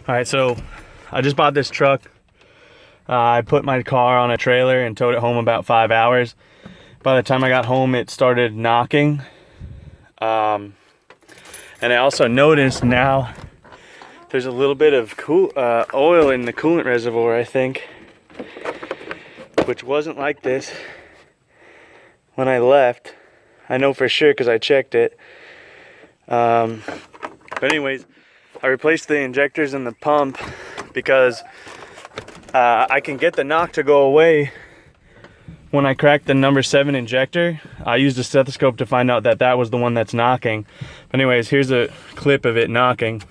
All right, so I just bought this truck. I put my car on a trailer and towed it home about 5 hours. By the time I got home, it started knocking. And I also noticed now there's a little bit of oil in the coolant reservoir, I think, which wasn't like this when I left. I know for sure because I checked it. But anyways, I replaced the injectors in the pump because I can get the knock to go away when I cracked the number 7 injector. I used a stethoscope to find out that that was the one that's knocking. But anyways, here's a clip of it knocking.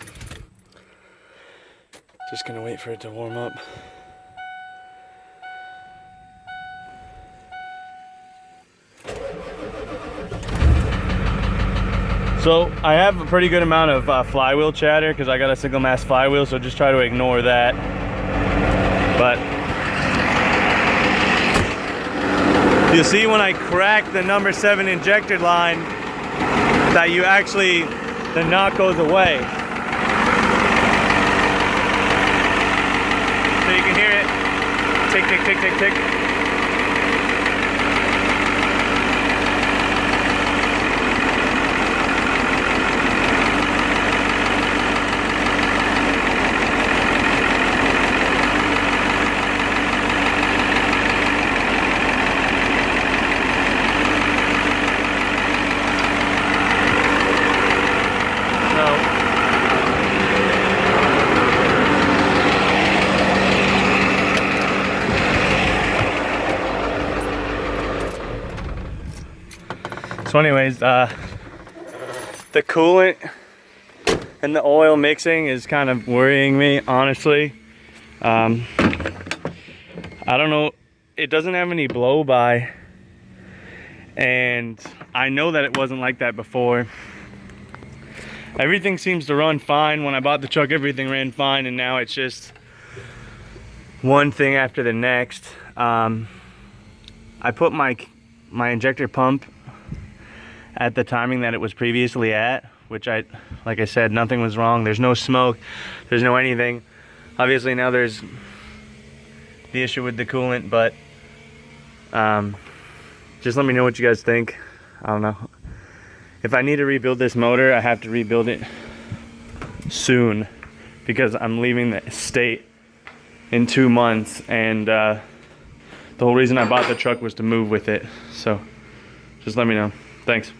Just gonna wait for it to warm up. So I have a pretty good amount of flywheel chatter because I got a single mass flywheel, so just try to ignore that. But you'll see when I crack the number 7 injector line that the knock goes away. So you can hear it tick, tick, tick, tick, tick. So anyways, the coolant and the oil mixing is kind of worrying me, honestly. I don't know, it doesn't have any blow by, and I know that it wasn't like that before. Everything seems to run fine. When I bought the truck, everything ran fine, and now it's just one thing after the next. I put my injector pump at the timing that it was previously at, which like I said, nothing was wrong. There's no smoke, there's no anything. Obviously now there's the issue with the coolant, but just let me know what you guys think. I don't know. If I need to rebuild this motor, I have to rebuild it soon because I'm leaving the state in 2 months, and the whole reason I bought the truck was to move with it. So just let me know. Thanks.